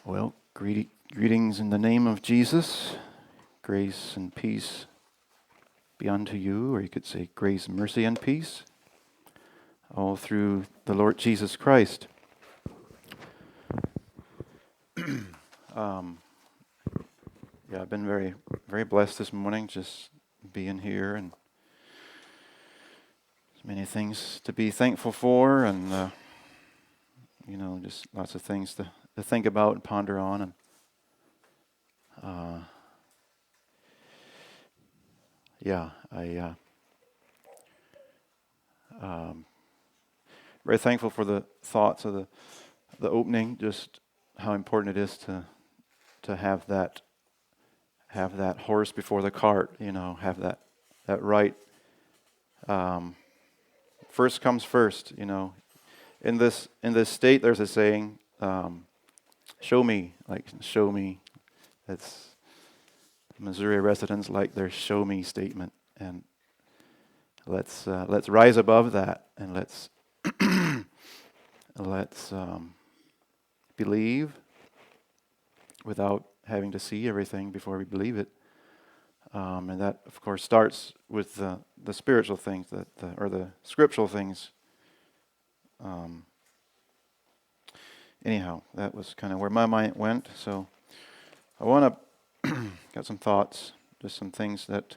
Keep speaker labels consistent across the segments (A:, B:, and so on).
A: Well, greetings in the name of Jesus. Grace and peace be unto you, or you could say grace, mercy, and peace, all through the Lord Jesus Christ. I've been very, very blessed this morning, just being here, and many things to be thankful for, and just lots of things to think about and ponder on, and very thankful for the thoughts of the opening, just how important it is to have that horse before the cart, have that right. First comes first, In this state, there's a saying, show me. It's Missouri residents like their show me statement, and let's rise above that, and let's believe without having to see everything before we believe it, and that of course starts with the spiritual things, or the scriptural things. Anyhow, that was kind of where my mind went. So I want to got some thoughts, just some things that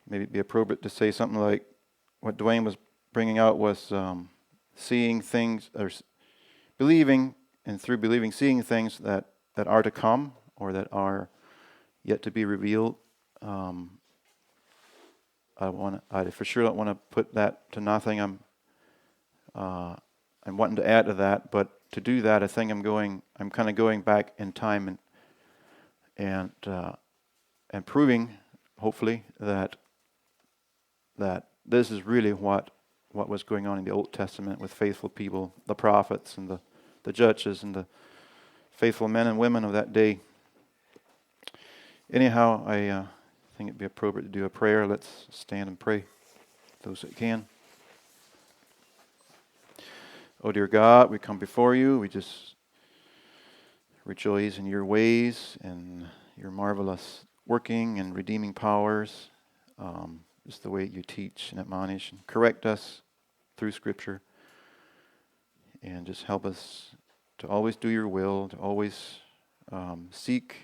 A: maybe it'd be appropriate to say something like what Dwayne was bringing out was seeing things, or believing, and through believing, seeing things that are to come or that are yet to be revealed. I for sure don't want to put that to nothing. I'm wanting to add to that, but to do that, I think I'm kind of going back in time and proving, hopefully, that this is really what was going on in the Old Testament with faithful people, the prophets and the judges and the faithful men and women of that day. Anyhow, I think it'd be appropriate to do a prayer. Let's stand and pray, those that can. Oh dear God, we come before you. We just rejoice in your ways and your marvelous working and redeeming powers. Just the way you teach and admonish and correct us through Scripture. And just help us to always do your will, to always seek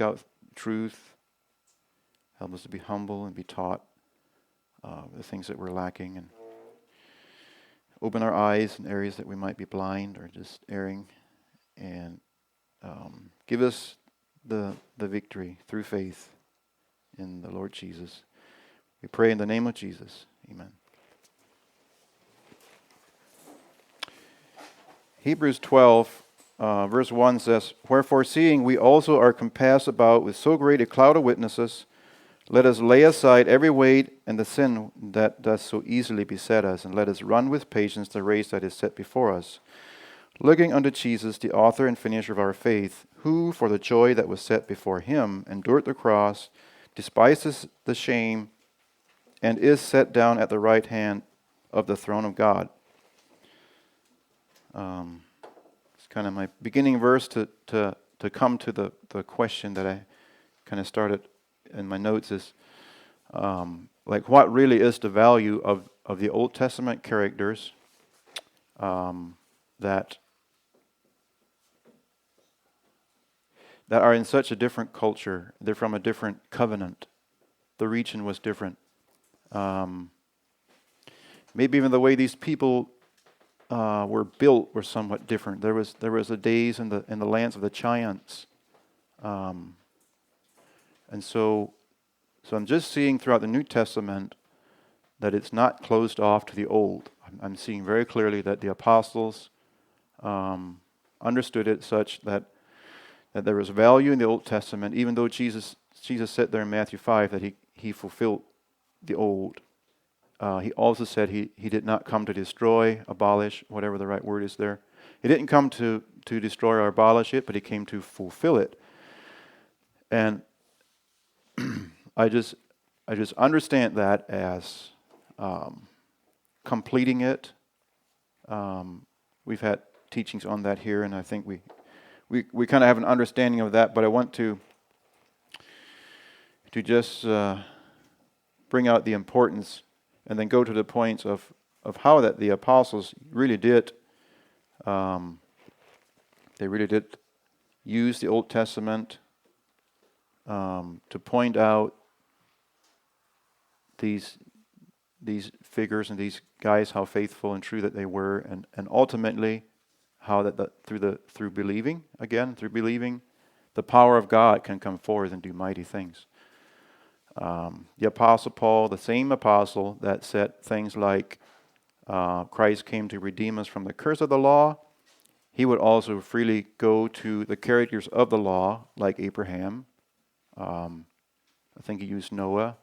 A: out truth. Help us to be humble and be taught the things that we're lacking, and open our eyes in areas that we might be blind or just erring, and give us the victory through faith in the Lord Jesus. We pray in the name of Jesus. Amen. Hebrews 12, verse 1 says, "Wherefore, seeing we also are compassed about with so great a cloud of witnesses, let us lay aside every weight and the sin that does so easily beset us, and let us run with patience the race that is set before us, looking unto Jesus, the author and finisher of our faith, who, for the joy that was set before him, endured the cross, despises the shame, and is set down at the right hand of the throne of God." It's kind of my beginning verse to come to the question that I kind of started in my notes is, what really is the value of the Old Testament characters that are in such a different culture. They're from a different covenant. The region was different. Maybe even the way these people were built were somewhat different. There was the days in the lands of the giants, and so I'm just seeing throughout the New Testament that it's not closed off to the Old. I'm seeing very clearly that the apostles understood it such that there was value in the Old Testament, even though Jesus said there in Matthew 5 that he fulfilled the Old. He also said he did not come to destroy, abolish, whatever the right word is there. He didn't come to destroy or abolish it, but he came to fulfill it. And I just understand that as completing it, We've had teachings on that here, and I think we kind of have an understanding of that, but I want to just bring out the importance and then go to the points of how that the apostles really did, they really did use the Old Testament to point out these figures and these guys, how faithful and true that they were, and ultimately how that through believing, the power of God can come forth and do mighty things. The Apostle Paul, the same apostle that said things like Christ came to redeem us from the curse of the law, he would also freely go to the characters of the law, like Abraham. I think he used Noah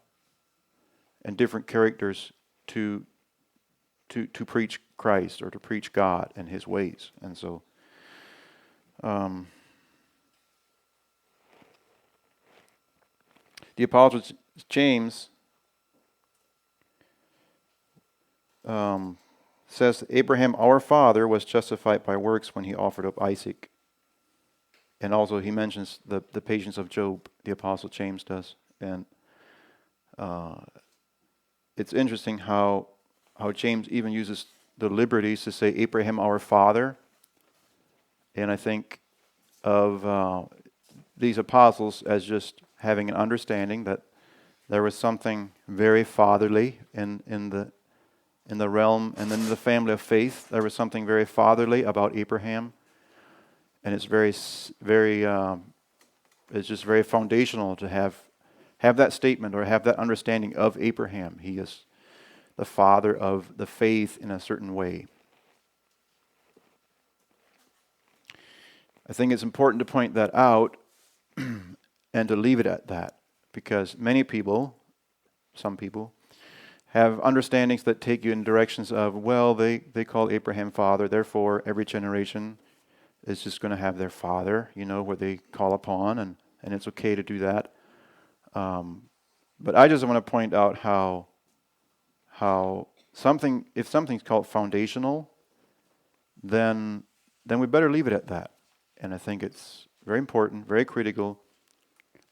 A: and different characters to preach Christ or to preach God and His ways. And so, the Apostle James says, Abraham, our father, was justified by works when he offered up Isaac. And also he mentions the patience of Job, the Apostle James does. And it's interesting how James even uses the liberties to say Abraham our father. And I think of these apostles as just having an understanding that there was something very fatherly in the realm and in the family of faith. There was something very fatherly about Abraham. And it's it's just very foundational to have that statement or have that understanding of Abraham. He is the father of the faith in a certain way. I think it's important to point that out and to leave it at that, because some people, have understandings that take you in directions of, well, they call Abraham father, therefore every generation is just going to have their father, where they call upon, and it's okay to do that. But I just want to point out how if something's called foundational, then we better leave it at that. And I think it's very important, very critical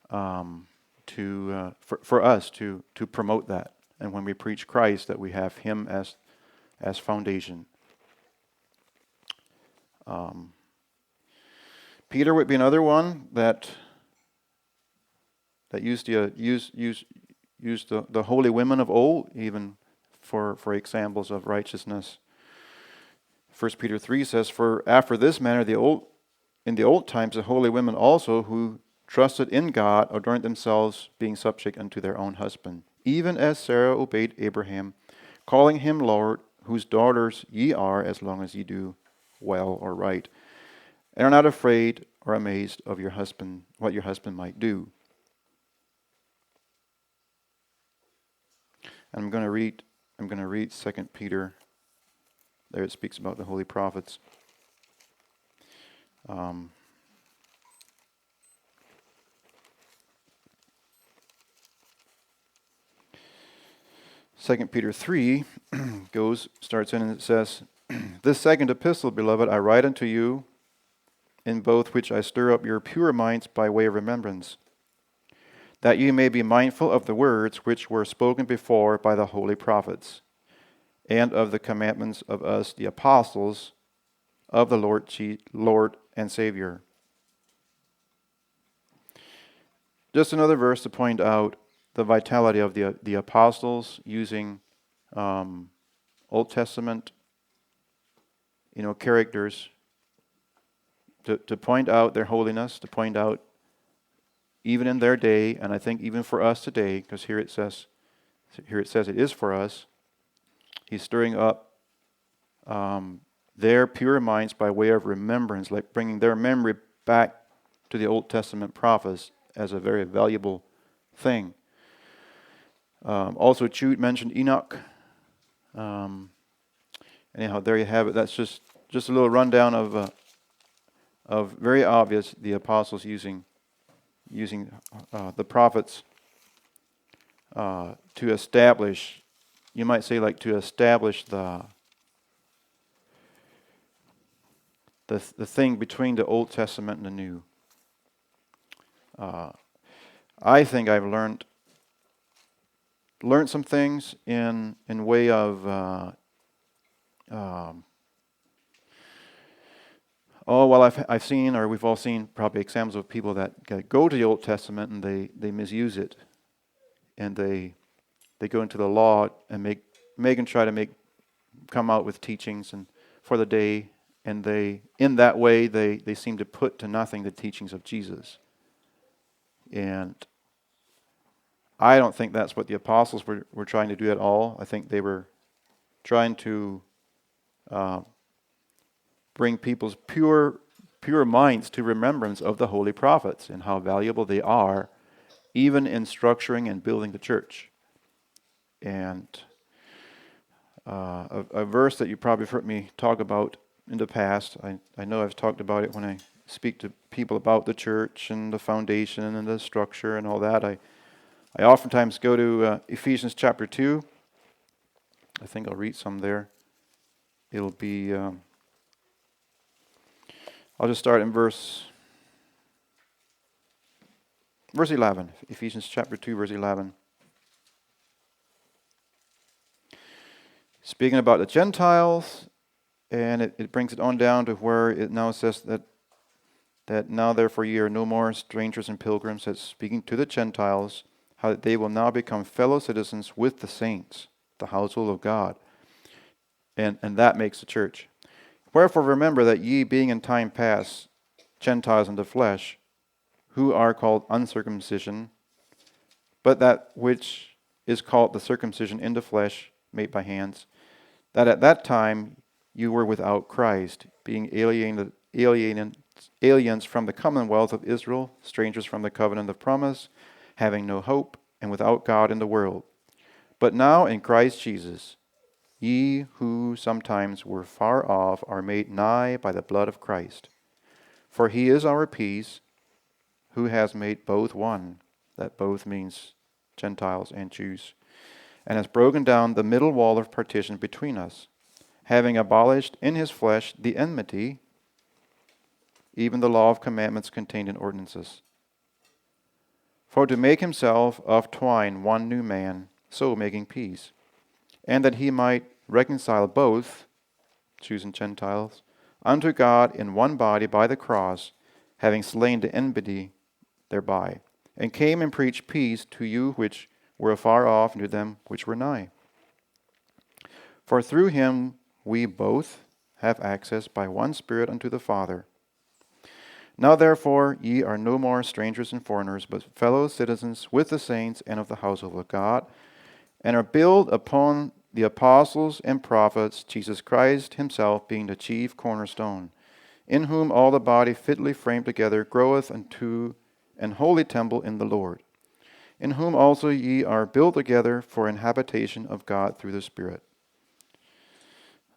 A: for us to promote that. And when we preach Christ, that we have Him as foundation. Peter would be another one that used the holy women of old, even for examples of righteousness. 1 Peter 3 says, "For after this manner in the old times the holy women also, who trusted in God, adorned themselves, being subject unto their own husband, even as Sarah obeyed Abraham, calling him Lord, whose daughters ye are, as long as ye do well or right, and are not afraid or amazed of your husband, what your husband might do." And I'm going to read 2 Peter. There it speaks about the holy prophets. 2 Peter 3 starts in and it says, "This second epistle, beloved, I write unto you, in both which I stir up your pure minds by way of remembrance, that ye may be mindful of the words which were spoken before by the holy prophets, and of the commandments of us, the apostles of the Lord and Savior." Just another verse to point out the vitality of the apostles using Old Testament, characters to point out their holiness, to point out even in their day, and I think even for us today, because here it says it is for us. He's stirring up their pure minds by way of remembrance, like bringing their memory back to the Old Testament prophets as a very valuable thing. Also, Jude mentioned Enoch. Anyhow, there you have it. That's just a little rundown of very obvious the apostles using the prophets to establish, you might say, like to establish the the thing between the Old Testament and the New. I think I've learned some things in way of I've seen, or we've all seen probably examples of people that go to the Old Testament and they misuse it, and they go into the law and try to come out with teachings and for the day, and in that way they seem to put to nothing the teachings of Jesus. And I don't think that's what the apostles were trying to do at all. I think they were trying to bring people's pure minds to remembrance of the holy prophets and how valuable they are, even in structuring and building the church. And a verse that you probably have heard me talk about in the past, I know I've talked about it when I speak to people about the church and the foundation and the structure and all that. I oftentimes go to Ephesians chapter 2. I think I'll read some there. It'll be, I'll just start in verse 11. Ephesians chapter 2, verse 11. Speaking about the Gentiles, and it brings it on down to where it now says that now therefore ye are no more strangers and pilgrims, that's speaking to the Gentiles, how that they will now become fellow citizens with the saints, the household of God. And that makes the church. Wherefore remember that ye, being in time past Gentiles in the flesh, who are called uncircumcision, but that which is called the circumcision in the flesh, made by hands, that at that time you were without Christ, being aliens from the commonwealth of Israel, strangers from the covenant of promise, having no hope, and without God in the world. But now in Christ Jesus, ye who sometimes were far off are made nigh by the blood of Christ. For he is our peace, who has made both one, that both means Gentiles and Jews, and has broken down the middle wall of partition between us, having abolished in his flesh the enmity, even the law of commandments contained in ordinances. For to make himself of twine one new man, so making peace, and that he might reconcile both, Jews and Gentiles, unto God in one body by the cross, having slain the enmity thereby, and came and preached peace to you which were afar off, and to them which were nigh. For through him we both have access by one Spirit unto the Father. Now therefore ye are no more strangers and foreigners, but fellow citizens with the saints and of the household of God, and are built upon the apostles and prophets, Jesus Christ himself being the chief cornerstone, in whom all the body fitly framed together groweth unto an holy temple in the Lord, in whom also ye are built together for an habitation of God through the Spirit.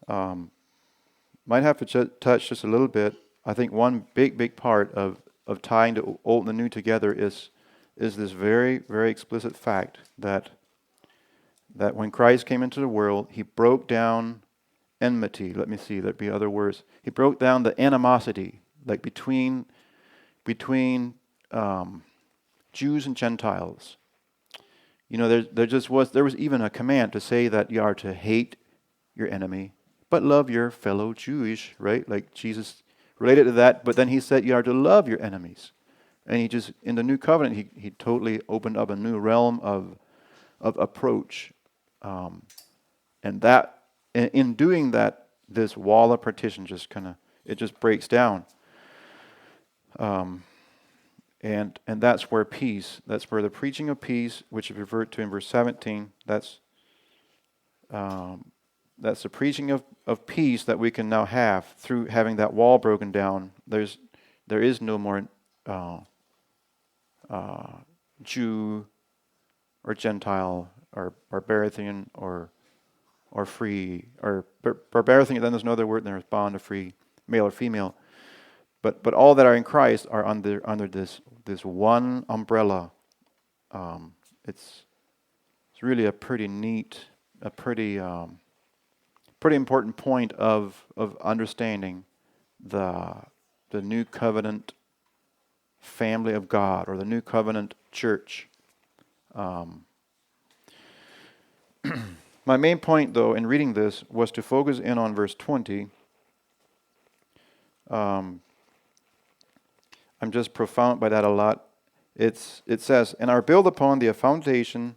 A: Might have to touch just a little bit. I think one big part of tying the old and the new together is this very, very explicit fact that when Christ came into the world, he broke down enmity. Let me see, there'd be other words. He broke down the animosity, like between Jews and Gentiles. You know, there was even a command to say that you are to hate your enemy, but love your fellow Jewish, right? Like Jesus related to that, but then he said you are to love your enemies. And he just, in the new covenant, he totally opened up a new realm of approach. And that, in doing that, this wall of partition just breaks down. And that's where peace, that's where the preaching of peace, which is referred to in verse 17, that's the preaching of peace that we can now have through having that wall broken down. There is no more Jew or Gentile or barbarian or free, or barbarian, then there's no other word, there's bond or free, male or female. But all that are in Christ are under this one umbrella. It's really a pretty neat, pretty important point of understanding the new covenant family of God, or the new covenant church. My main point, though, in reading this was to focus in on verse 20. I'm just profound by that a lot. It says, "And are built upon the foundation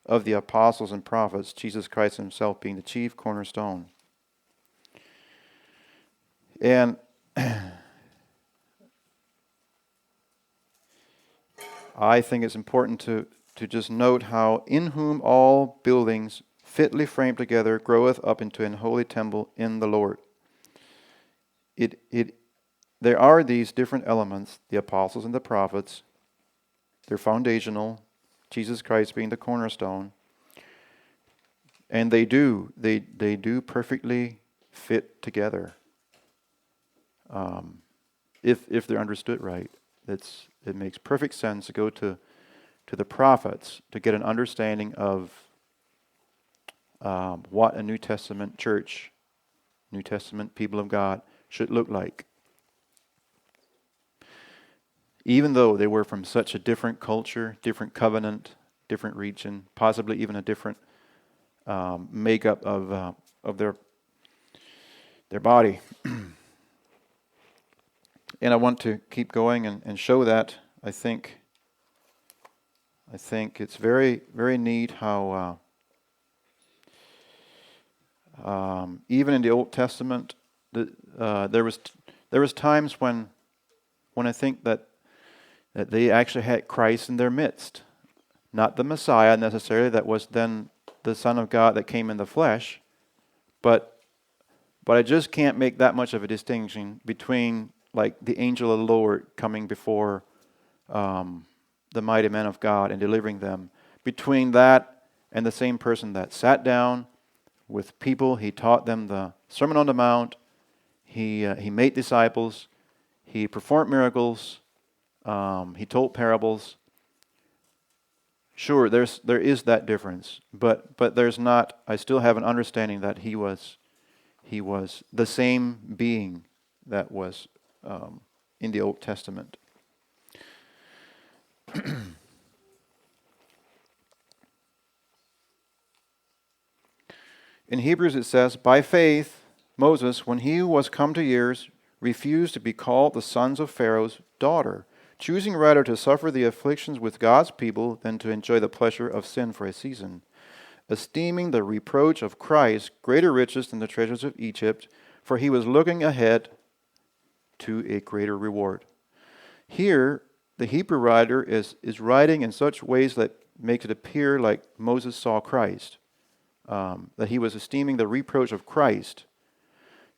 A: of the apostles and prophets, Jesus Christ himself being the chief cornerstone." And I think it's important to just note how in whom all buildings fitly framed together groweth up into an holy temple in the Lord. There are these different elements, the apostles and the prophets. They're foundational, Jesus Christ being the cornerstone. And they do perfectly fit together. If they're understood right. It makes perfect sense to go to the prophets to get an understanding of what a New Testament church, New Testament people of God should look like. Even though they were from such a different culture, different covenant, different region, possibly even a different makeup of their body. And I want to keep going and show that. I think it's very, very neat how even in the Old Testament, there was times when I think that they actually had Christ in their midst, not the Messiah necessarily. That was then the Son of God that came in the flesh, but I just can't make that much of a distinction between like the angel of the Lord coming before the mighty men of God and delivering them. Between that and the same person that sat down with people, he taught them the Sermon on the Mount, he made disciples, he performed miracles, he told parables. Sure, there is that difference, but there's not. I still have an understanding that he was the same being that was in the Old Testament. In Hebrews it says, "By faith Moses, when he was come to years, refused to be called the sons of Pharaoh's daughter, choosing rather to suffer the afflictions with God's people than to enjoy the pleasure of sin for a season, esteeming the reproach of Christ greater riches than the treasures of Egypt, for he was looking ahead to a greater reward." Here, the Hebrew writer is writing in such ways that makes it appear like Moses saw Christ, that he was esteeming the reproach of Christ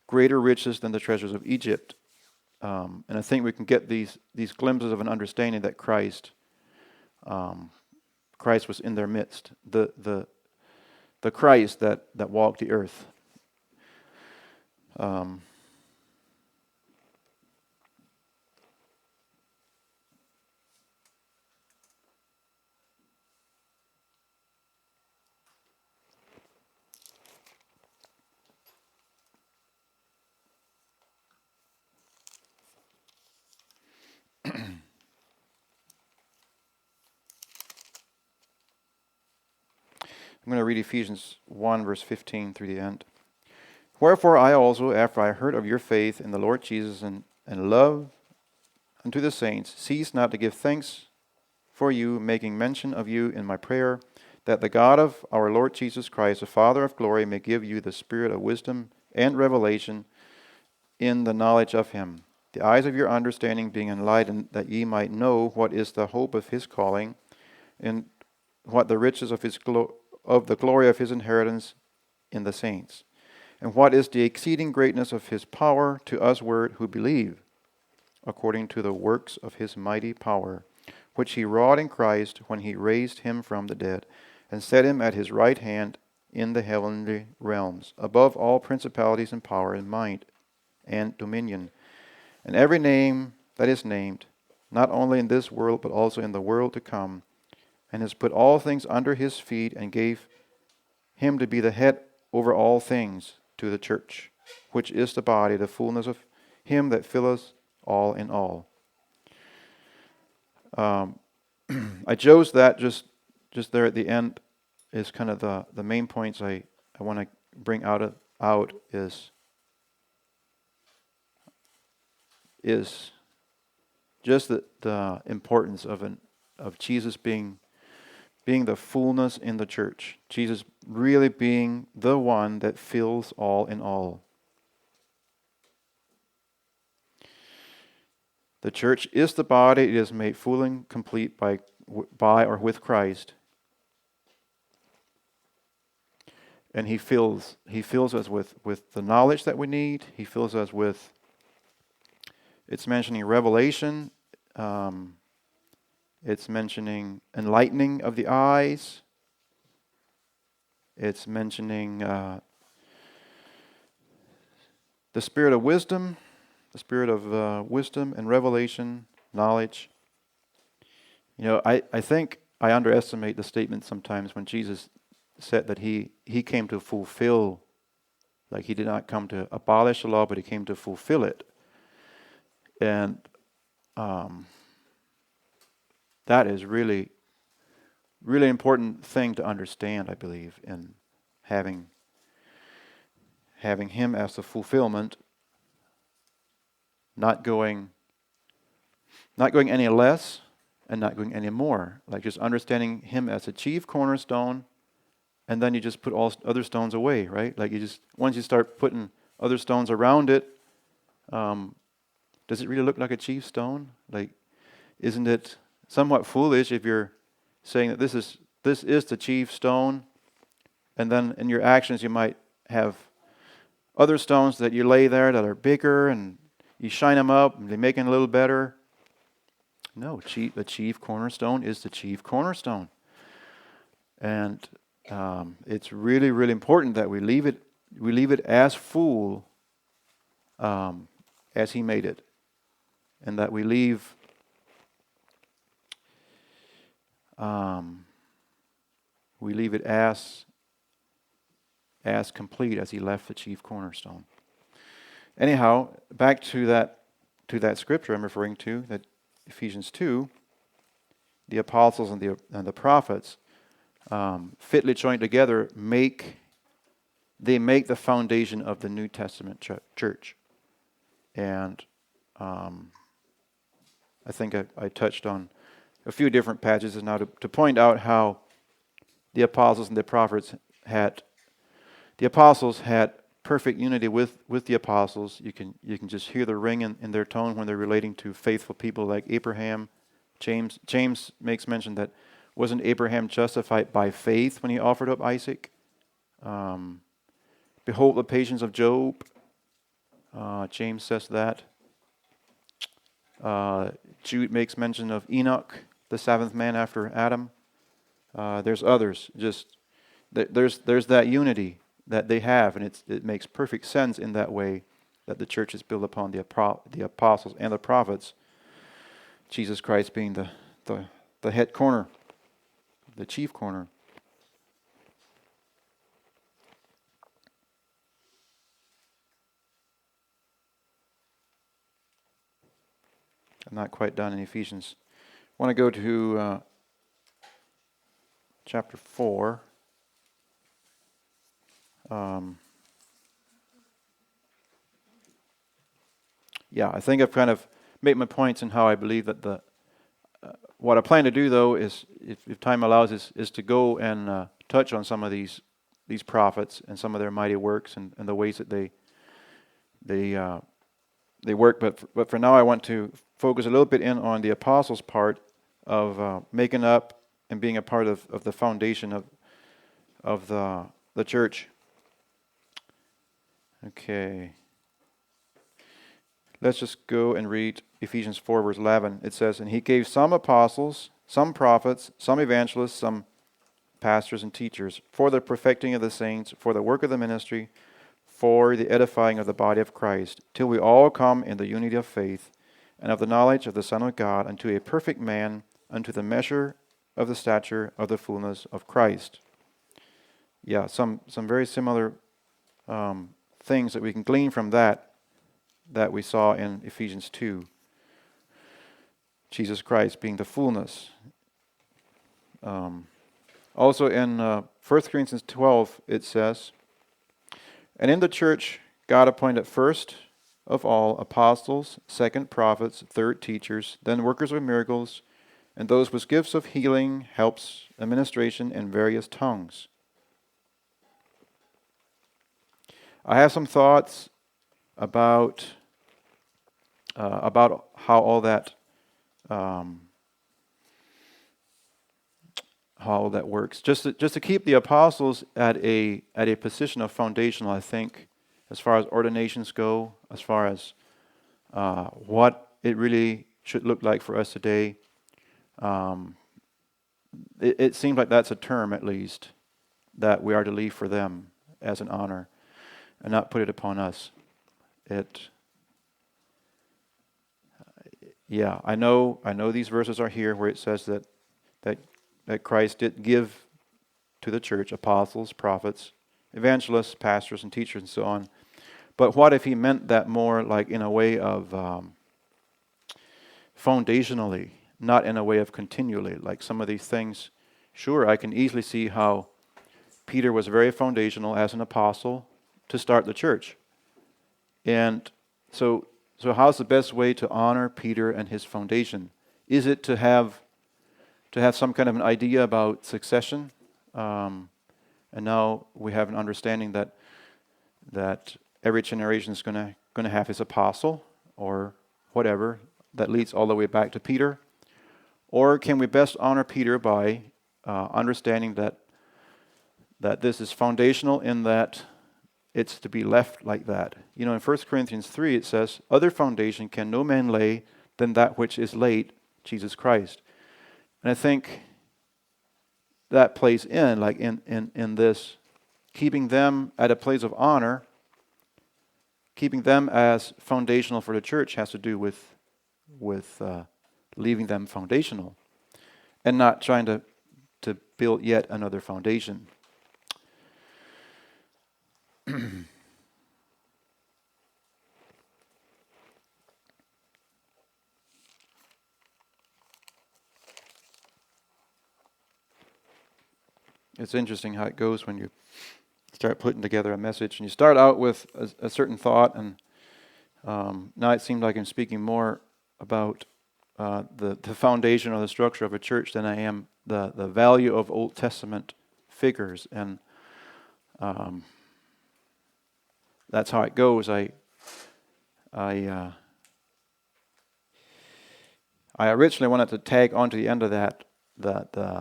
A: greater riches than the treasures of Egypt. And I think we can get these glimpses of an understanding that Christ was in their midst, the Christ that walked the earth. I'm going to read Ephesians 1, verse 15 through the end. "Wherefore I also, after I heard of your faith in the Lord Jesus and love unto the saints, cease not to give thanks for you, making mention of you in my prayer, that the God of our Lord Jesus Christ, the Father of glory, may give you the spirit of wisdom and revelation in the knowledge of him, the eyes of your understanding being enlightened, that ye might know what is the hope of his calling, and what the riches of the glory of his inheritance in the saints, and what is the exceeding greatness of his power to usward who believe, according to the works of his mighty power, which he wrought in Christ when he raised him from the dead, and set him at his right hand in the heavenly realms, above all principalities and power and might and dominion, and every name that is named, not only in this world, but also in the world to come, and has put all things under his feet, and gave him to be the head over all things to the church, which is the body, the fullness of him that filleth all in all. I chose that just there at the end is kind of the main points I want to bring out is just the importance of Jesus being the fullness in the church. Jesus really being the one that fills all in all. The church is the body. It is made full and complete by or with Christ. And He fills us with the knowledge that we need. He fills us with, it's mentioning revelation. It's mentioning enlightening of the eyes. It's mentioning the spirit of wisdom. The spirit of wisdom and revelation, knowledge. I think I underestimate the statement sometimes when Jesus said that he came to fulfill, like He did not come to abolish the law, but He came to fulfill it. And that is really, really important thing to understand, I believe, in having Him as the fulfillment. Not going any less and not going any more. Like just understanding Him as a chief cornerstone, and then you just put all other stones away, right? Like once you start putting other stones around it, does it really look like a chief stone? Like, isn't it somewhat foolish if you're saying that this is the chief stone, and then in your actions you might have other stones that you lay there that are bigger and you shine them up, and they make it a little better. No, the chief cornerstone is the chief cornerstone. And it's really, really important that we leave it as full as He made it. And that we leave it as complete as He left the chief cornerstone. Anyhow, back to that scripture I'm referring to, that Ephesians 2, the apostles and the prophets, fitly joined together, make the foundation of the New Testament church. And I think I touched on a few different passages now to point out how the apostles and the prophets had perfect unity with the apostles. You can just hear the ring in their tone when they're relating to faithful people like Abraham. James makes mention that wasn't Abraham justified by faith when he offered up Isaac? Behold the patience of Job. James says that. Jude makes mention of Enoch, the seventh man after Adam. There's others. There's that unity that they have, and it makes perfect sense in that way that the church is built upon the apostles and the prophets, Jesus Christ being the head corner, the chief corner. I'm not quite done in Ephesians. I want to go to chapter 4. I think I've kind of made my points in how I believe that what I plan to do, though, is, if time allows, is to go and touch on some of these prophets and some of their mighty works and the ways that they work. But for now, I want to focus a little bit in on the apostles' part of making up and being a part of the foundation of the church. Okay. Let's just go and read Ephesians 4, verse 11. It says, "And He gave some apostles, some prophets, some evangelists, some pastors and teachers, for the perfecting of the saints, for the work of the ministry, for the edifying of the body of Christ, till we all come in the unity of faith and of the knowledge of the Son of God, unto a perfect man, unto the measure of the stature of the fullness of Christ." Yeah, some very similar things that we can glean from that. that we saw in Ephesians 2. Jesus Christ being the fullness. Also in 1 Corinthians 12, it says, "And in the church God appointed first of all apostles, second prophets, third teachers, then workers of miracles, and those with gifts of healing, helps, administration, and various tongues." I have some thoughts about how all that works. Just to keep the apostles at a position of foundational, I think, as far as ordinations go, as far as what it really should look like for us today. It seems like that's a term, at least, that we are to leave for them as an honor, and not put it upon us. I know these verses are here where it says that Christ did give to the church apostles, prophets, evangelists, pastors, and teachers, and so on. But what if he meant that more like in a way of foundationally, not in a way of continually? Like some of these things, sure, I can easily see how Peter was very foundational as an apostle to start the church. And so how's the best way to honor Peter and his foundation? Is it to have some kind of an idea about succession? And now we have an understanding that every generation is going to have his apostle or whatever that leads all the way back to Peter? Or can we best honor Peter by understanding that this is foundational in that it's to be left like that? You know, in 1 Corinthians 3 it says, "Other foundation can no man lay than that which is laid, Jesus Christ." And I think that plays in, like in this, keeping them at a place of honor, keeping them as foundational for the church has to do with leaving them foundational and not trying to build yet another foundation. It's interesting how it goes when you start putting together a message. And you start out with a certain thought, and now it seems like I'm speaking more about the foundation or the structure of a church than I am the value of Old Testament figures. And that's how it goes. I originally wanted to tag on to the end of that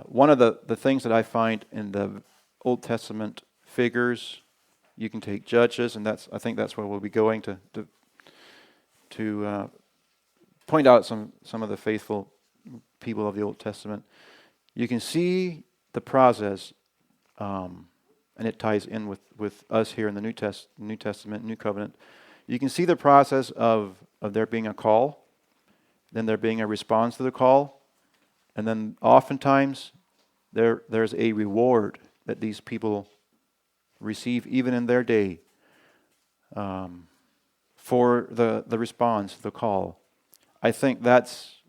A: one of the things that I find in the Old Testament figures, you can take Judges, and I think that's where we'll be going to point out some of the faithful people of the Old Testament. You can see the process, and it ties in with us here in the New Testament, New Covenant. You can see the process of there being a call, then there being a response to the call, and then oftentimes there's a reward that these people receive even in their day for the response, the call. I think that's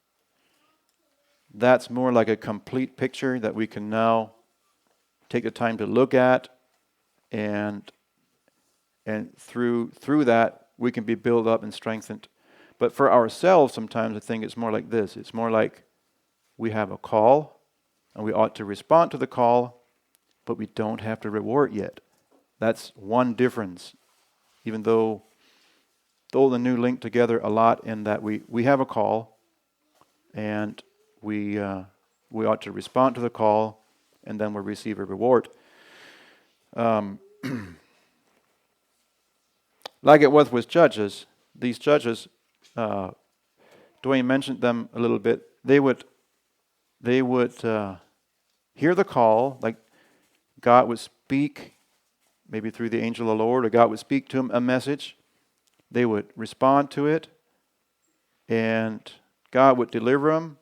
A: more like a complete picture that we can now take the time to look at, and through that we can be built up and strengthened. But for ourselves, sometimes I think it's more like this. It's more like we have a call, and we ought to respond to the call, but we don't have the reward yet. That's one difference. Even though the old and new link together a lot in that we have a call, and we ought to respond to the call, and then we'll receive a reward. Like it was with Judges, these judges, Dwayne mentioned them a little bit. They would hear the call, like God would speak, maybe through the angel of the Lord, or God would speak to them a message. They would respond to it, and God would deliver them,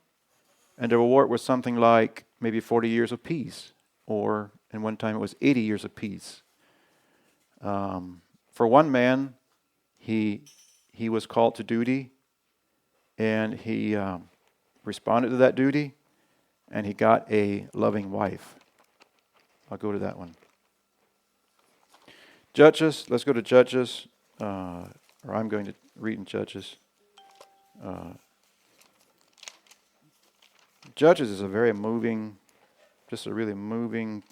A: and the reward was something like maybe 40 years of peace, or in one time it was 80 years of peace. For one man, he he was called to duty, and he responded to that duty, and he got a loving wife. I'll go to that one. Judges, let's go to Judges, or I'm going to read in Judges. Judges is a very moving, just a really moving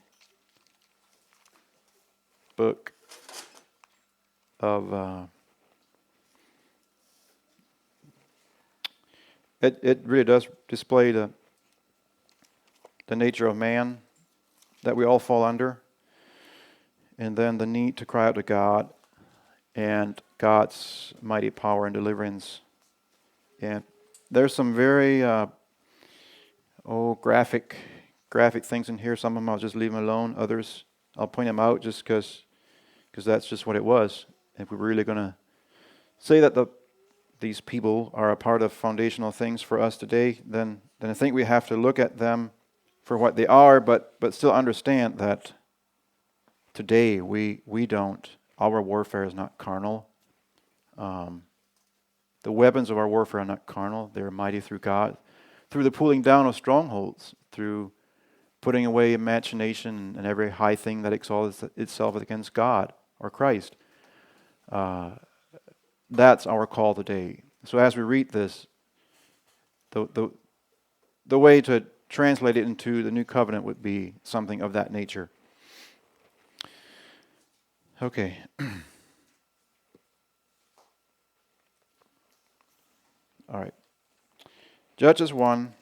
A: book of, it really does display the nature of man that we all fall under, and then the need to cry out to God and God's mighty power and deliverance. And there's some very graphic things in here. Some of them I'll just leave them alone. Others I'll point them out just because that's just what it was. If we're really going to say that these people are a part of foundational things for us today, then I think we have to look at them for what they are, but still understand that today we don't. Our warfare is not carnal. The weapons of our warfare are not carnal. They are mighty through God, through the pulling down of strongholds, through putting away imagination and every high thing that exalts itself against God or Christ. That's our call today. So as we read this, the way to translate it into the New Covenant would be something of that nature. Okay. All right. Judges 1.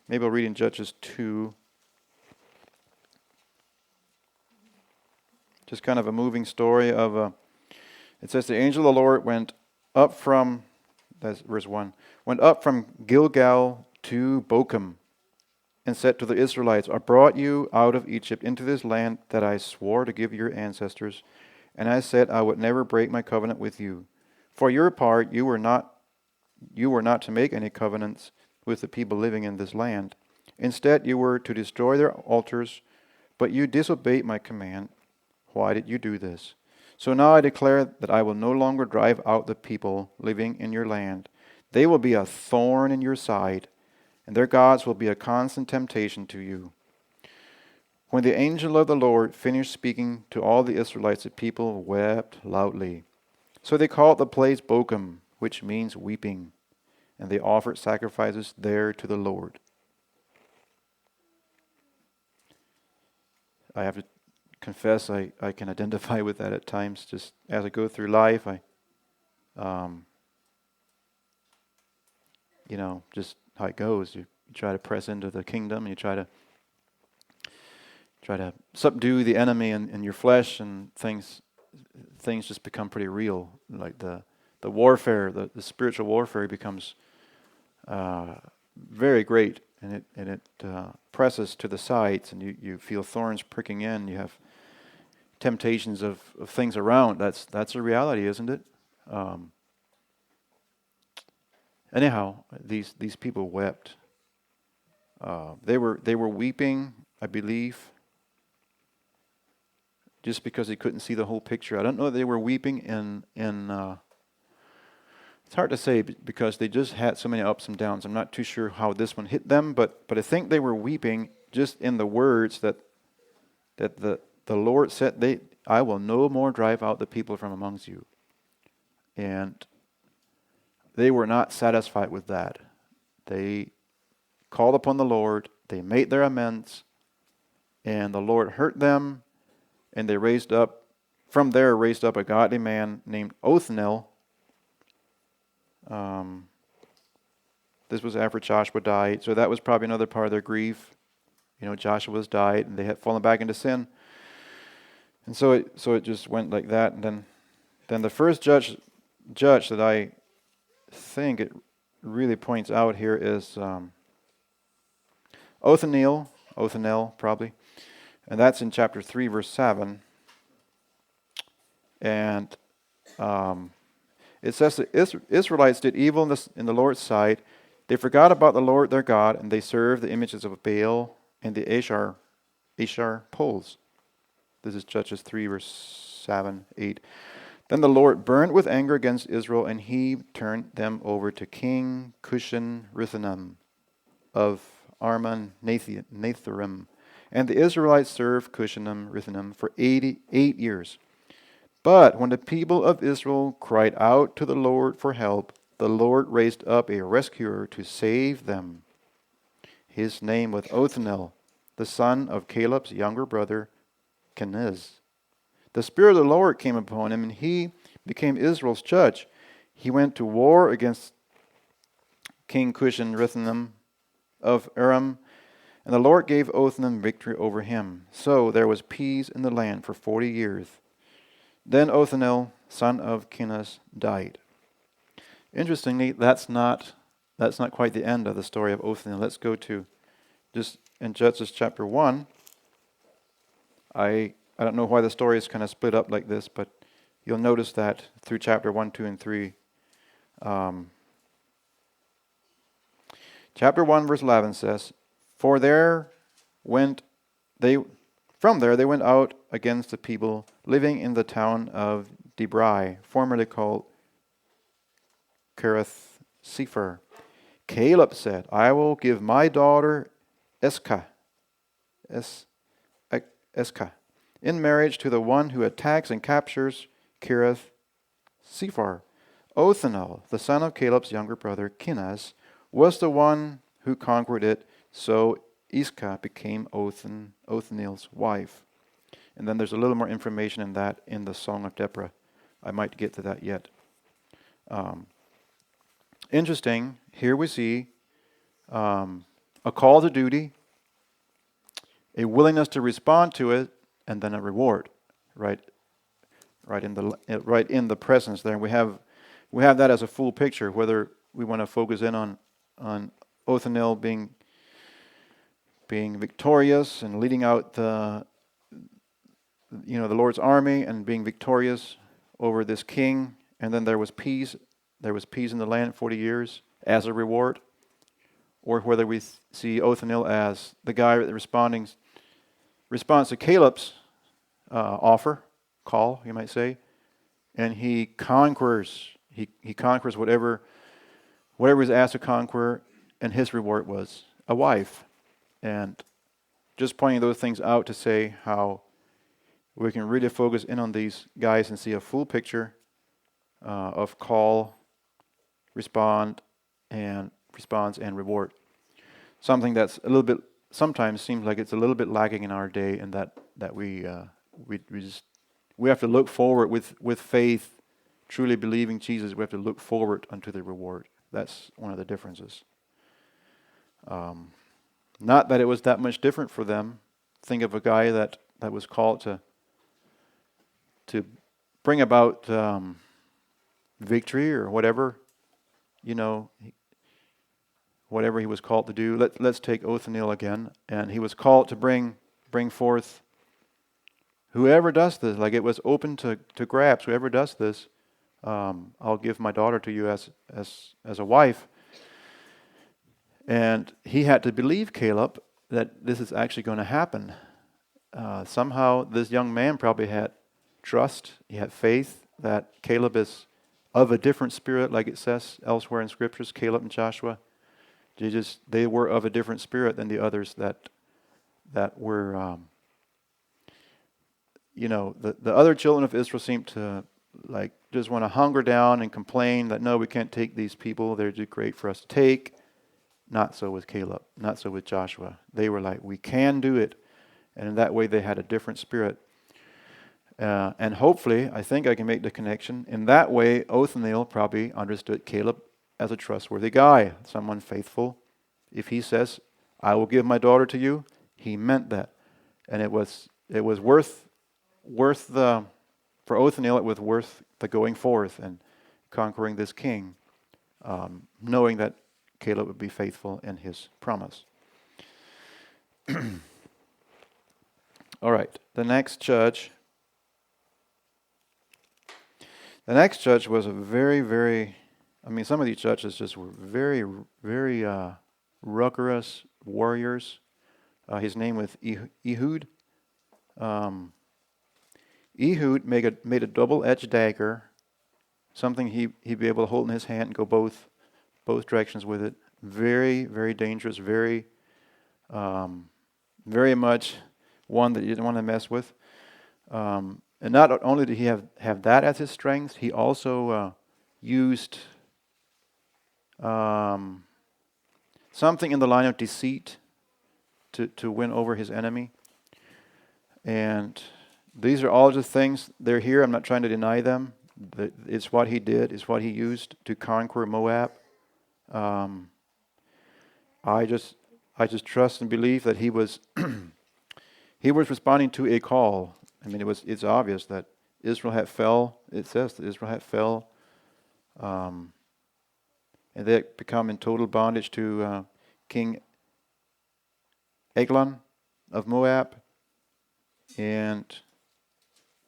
A: Maybe I'll read in Judges 2. Just kind of a moving story of it says the angel of the Lord went up from, that's verse 1, went up from Gilgal to Bochum and said to the Israelites, I brought you out of Egypt into this land that I swore to give your ancestors, and I said I would never break my covenant with you. For your part, you were not to make any covenants with the people living in this land. Instead, you were to destroy their altars, but you disobeyed my command. Why did you do this? So now I declare that I will no longer drive out the people living in your land. They will be a thorn in your side, and their gods will be a constant temptation to you. When the angel of the Lord finished speaking to all the Israelites, the people wept loudly. So they called the place Bochum, which means weeping, and they offered sacrifices there to the Lord. I have to confess I can identify with that at times. Just as I go through life, just how it goes. You try to press into the kingdom, and you try to subdue the enemy in your flesh, and things just become pretty real. Like the warfare, the spiritual warfare becomes very great, and it presses to the sides, and you feel thorns pricking in. You have temptations of things around. That's a reality, isn't it? Anyhow, these people wept. They were weeping, I believe, just because they couldn't see the whole picture. I don't know that they were weeping in it's hard to say because they just had so many ups and downs. I'm not too sure how this one hit them, but I think they were weeping just in the words that the Lord said, I will no more drive out the people from amongst you. And they were not satisfied with that. They called upon the Lord, they made their amends, and the Lord heard them, and they raised up a godly man named Othniel. This was after Joshua died, so that was probably another part of their grief. Joshua's died, and they had fallen back into sin. And so it just went like that. And then the first judge that I think it really points out here is Othniel probably, and that's in chapter 3, verse 7. And it says the Israelites did evil in the Lord's sight. They forgot about the Lord their God, and they served the images of Baal and the Ashar poles. This is Judges 3, verse 7, 8. Then the Lord burned with anger against Israel, and he turned them over to King Cushan Rishathaim of Arman Natharim. And the Israelites served Cushan Rishathaim for 88 years. But when the people of Israel cried out to the Lord for help, the Lord raised up a rescuer to save them. His name was Othniel, the son of Caleb's younger brother, Kenaz. The Spirit of the Lord came upon him, and he became Israel's judge. He went to war against King Cushan Rishathaim of Aram, and the Lord gave Othniel victory over him. So there was peace in the land for 40 years. Then Othniel, son of Kenaz, died. Interestingly, that's not quite the end of the story of Othniel. Let's go to just in Judges chapter 1. I don't know why the story is kind of split up like this, but you'll notice that through chapter 1, 2, and 3. Chapter 1, verse 11 says, From there they went out against the people living in the town of Debri, formerly called Kiriath Sefer. Caleb said, I will give my daughter Eska in marriage to the one who attacks and captures Kiriath Sefer. Othniel, the son of Caleb's younger brother Kenaz, was the one who conquered it, so Iscah became Othniel's wife. And then there's a little more information in that in the Song of Deborah. I might get to that yet. Interesting, here we see a call to duty, a willingness to respond to it, and then a reward, right in the presence there. And we have that as a full picture, whether we want to focus in on Othniel being victorious and leading out the Lord's army and being victorious over this king, and then there was peace in the land 40 years as a reward, or whether we see Othniel as the guy that responds to Caleb's call, you might say, and he conquers whatever he's asked to conquer, and his reward was a wife. And just pointing those things out to say how we can really focus in on these guys and see a full picture of call, response, and reward. Something that's a little bit, sometimes seems like it's a little bit lacking in our day, and that we have to look forward with faith, truly believing Jesus. We have to look forward unto the reward. That's one of the differences. Not that it was that much different for them. Think of a guy that was called to bring about victory or whatever, whatever he was called to do. Let's take Othniel again, and he was called to bring forth whoever does this. Like it was open to grabs. Whoever does this, I'll give my daughter to you as a wife. And he had to believe Caleb that this is actually going to happen. Somehow this young man probably had trust, he had faith that Caleb is of a different spirit, like it says elsewhere in scriptures, Caleb and Joshua. They were of a different spirit than the others that were, the other children of Israel seemed to just want to hunker down and complain that, no, we can't take these people, they're too great for us to take. Not so with Caleb, not so with Joshua. They were like, we can do it. And in that way, they had a different spirit. And hopefully, I think I can make the connection. In that way, Othniel probably understood Caleb as a trustworthy guy, someone faithful. If he says, I will give my daughter to you, he meant that. And it was worth for Othniel, it was worth the going forth and conquering this king, knowing that Caleb would be faithful in his promise. All right, the next judge was a very, very, some of these judges just were very, very rigorous warriors. His name was Ehud. Ehud made a double-edged dagger, something he'd be able to hold in his hand and go both directions with it. Very, very dangerous. Very, very much one that you didn't want to mess with. And not only did he have that as his strength, he also used something in the line of deceit to win over his enemy. And these are all just things. They're here. I'm not trying to deny them. It's what he did. It's what he used to conquer Moab. I just trust and believe that he was he was responding to a call. I mean, it's obvious that Israel had fell. It says that Israel had fell, and they had become in total bondage to King Eglon of Moab.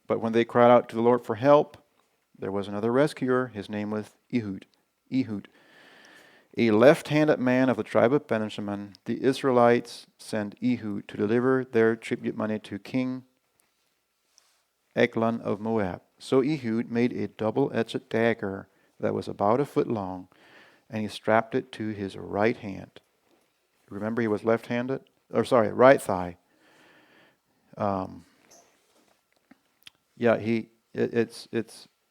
A: But when they cried out to the Lord for help, there was another rescuer. His name was Ehud. A left-handed man of the tribe of Benjamin, the Israelites sent Ehud to deliver their tribute money to King Eglon of Moab. So Ehud made a double-edged dagger that was about a foot long, and he strapped it to his right hand. Remember, he was left-handed? Right thigh.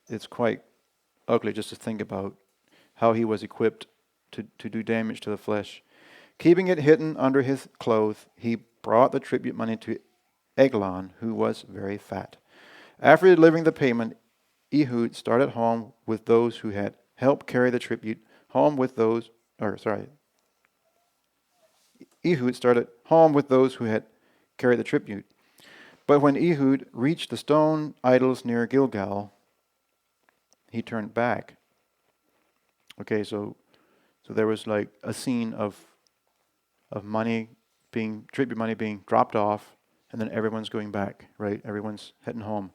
A: It's quite ugly just to think about how he was equipped to do damage to the flesh. Keeping it hidden under his clothes, he brought the tribute money to Eglon, who was very fat. After delivering the payment, Ehud started home with those who had helped carry the tribute. Ehud started home with those who had carried the tribute. But when Ehud reached the stone idols near Gilgal, he turned back. Okay, so there was like a scene of tribute money being dropped off, and then everyone's going back, right? Everyone's heading home.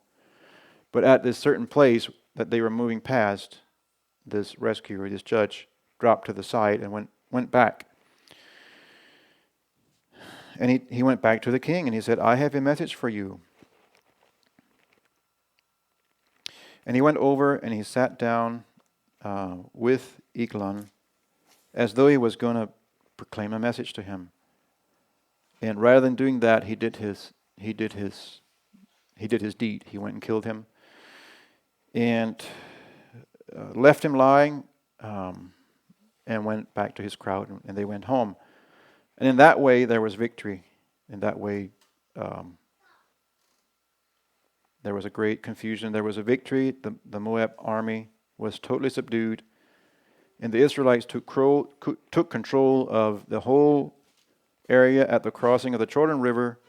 A: But at this certain place that they were moving past, this rescuer, this judge, dropped to the side and went back. And he went back to the king and he said, "I have a message for you." And he went over and he sat down with Eglon as though he was going to proclaim a message to him. And rather than doing that, he did his deed. He went and killed him and left him lying and went back to his crowd, and they went home. And in that way, there was victory. In that way, there was a great confusion. There was a victory. The Moab army was totally subdued. And the Israelites took control of the whole area at the crossing of the Jordan River.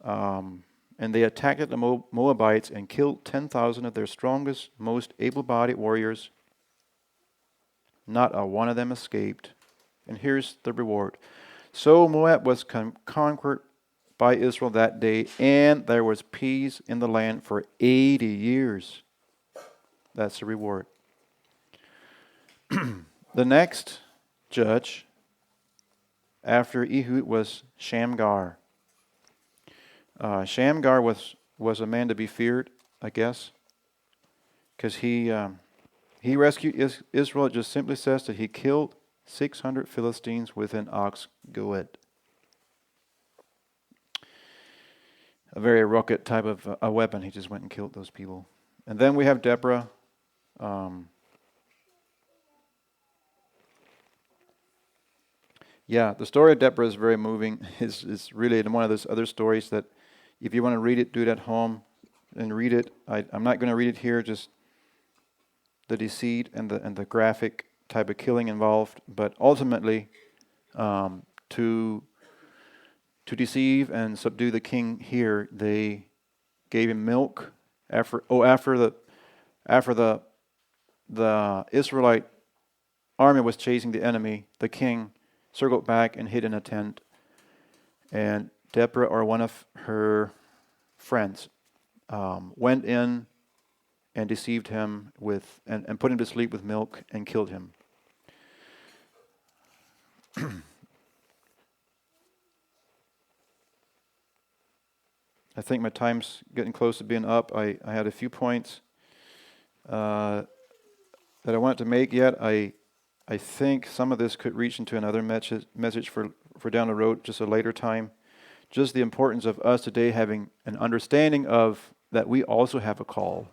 A: And they attacked the Moabites and killed 10,000 of their strongest, most able-bodied warriors. Not a one of them escaped. And here's the reward. So Moab was conquered by Israel that day, and there was peace in the land for 80 years. That's the reward. The next judge after Ehud was Shamgar. Shamgar was a man to be feared, I guess, because he rescued Israel. It just simply says that he killed 600 Philistines with an ox goad. A very rugged type of a weapon. He just went and killed those people. And then we have Deborah. The story of Deborah is very moving. It's really one of those other stories that if you want to read it, do it at home and read it. I'm not going to read it here, just the deceit and the graphic type of killing involved. But ultimately, to deceive and subdue the king here, they gave him milk. After the Israelite army was chasing the enemy, the king circled back and hid in a tent. And Deborah, or one of her friends, went in and deceived him and put him to sleep with milk and killed him. I think my time's getting close to being up. I had a few points that I wanted to make yet. I think some of this could reach into another message for down the road, just a later time. Just the importance of us today having an understanding of that we also have a call.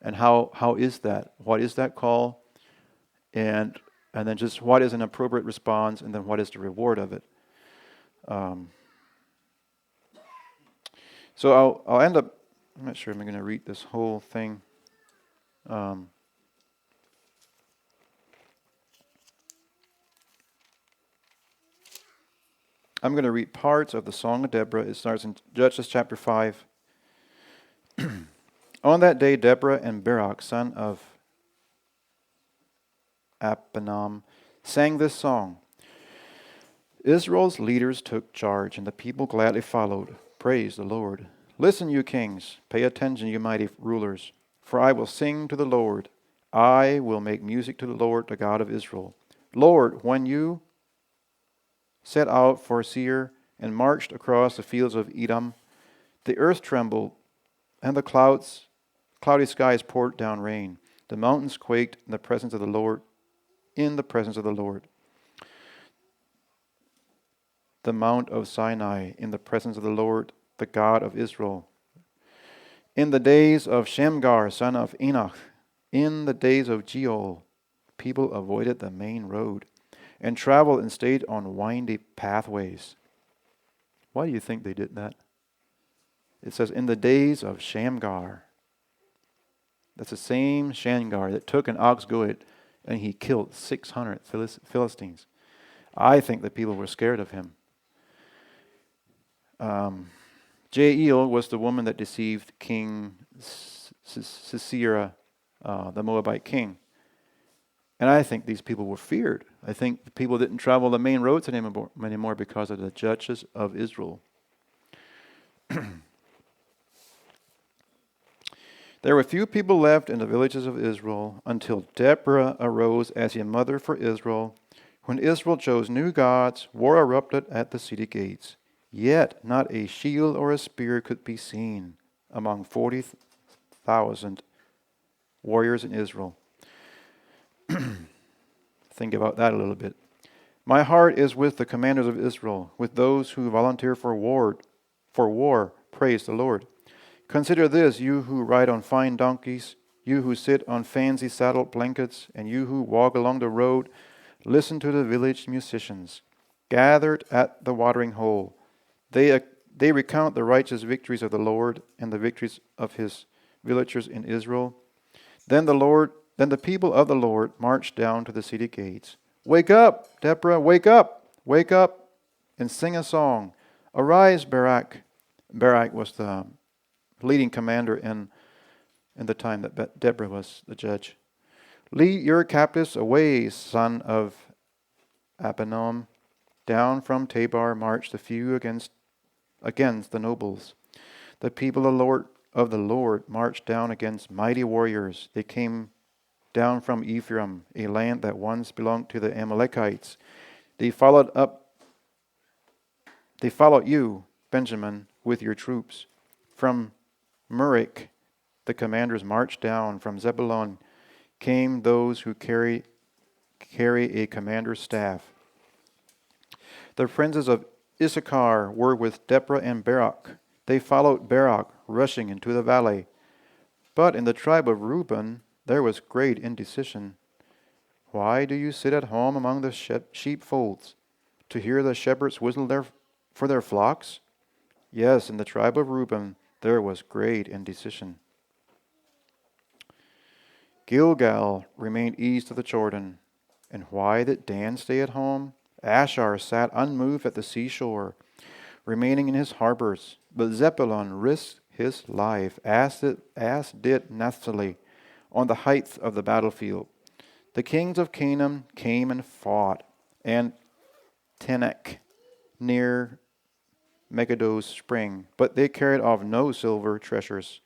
A: And how is that? What is that call? And then just what is an appropriate response, and then what is the reward of it? So I'll end up, I'm not sure I'm going to read this whole thing. I'm going to read parts of the Song of Deborah. It starts in Judges chapter 5. On that day, Deborah and Barak, son of Abinoam, sang this song. Israel's leaders took charge, and the people gladly followed. Praise the Lord. Listen, you kings. Pay attention, you mighty rulers. For I will sing to the Lord. I will make music to the Lord, the God of Israel. Lord, when you set out for Seir and marched across the fields of Edom, the earth trembled, and the cloudy skies poured down rain. The mountains quaked in the presence of the Lord, the Mount of Sinai, in the presence of the Lord, the God of Israel. In the days of Shamgar, son of Enoch, in the days of Jeol, people avoided the main road and traveled and stayed on windy pathways. Why do you think they did that? It says, in the days of Shamgar. That's the same Shamgar that took an ox goad and he killed 600 Philistines. I think the people were scared of him. Jael was the woman that deceived King Sisera, the Moabite king. And I think these people were feared. I think the people didn't travel the main roads anymore because of the judges of Israel. There were few people left in the villages of Israel until Deborah arose as a mother for Israel. When Israel chose new gods, war erupted at the city gates. Yet not a shield or a spear could be seen among 40,000 warriors in Israel. Think about that a little bit. My heart is with the commanders of Israel, with those who volunteer for war. Praise the Lord. Consider this, you who ride on fine donkeys, you who sit on fancy saddled blankets, and you who walk along the road. Listen to the village musicians, gathered at the watering hole. They recount the righteous victories of the Lord and the victories of his villagers in Israel. Then the people of the Lord marched down to the city gates. Wake up, Deborah, wake up, and sing a song. Arise, Barak. Barak was the leading commander in the time that Deborah was the judge. Lead your captives away, son of Abinoam. Down from Tabor marched the few against the nobles. The people of the Lord marched down against mighty warriors. They came down from Ephraim, a land that once belonged to the Amalekites. They followed you, Benjamin, with your troops. From Murek, the commanders marched down. From Zebulun came those who carry a commander's staff. The princes of Issachar were with Deborah and Barak. They followed Barak, rushing into the valley. But in the tribe of Reuben, there was great indecision. Why do you sit at home among the sheepfolds, to hear the shepherds whistle for their flocks? Yes, in the tribe of Reuben, there was great indecision. Gilgal remained east of the Jordan. And why did Dan stay at home? Asher sat unmoved at the seashore, remaining in his harbors. But Zebulun risked his life, as did Naphtali, on the heights of the battlefield. The kings of Canaan came and fought, and Tenek, near Megiddo's spring, but they carried off no silver treasures.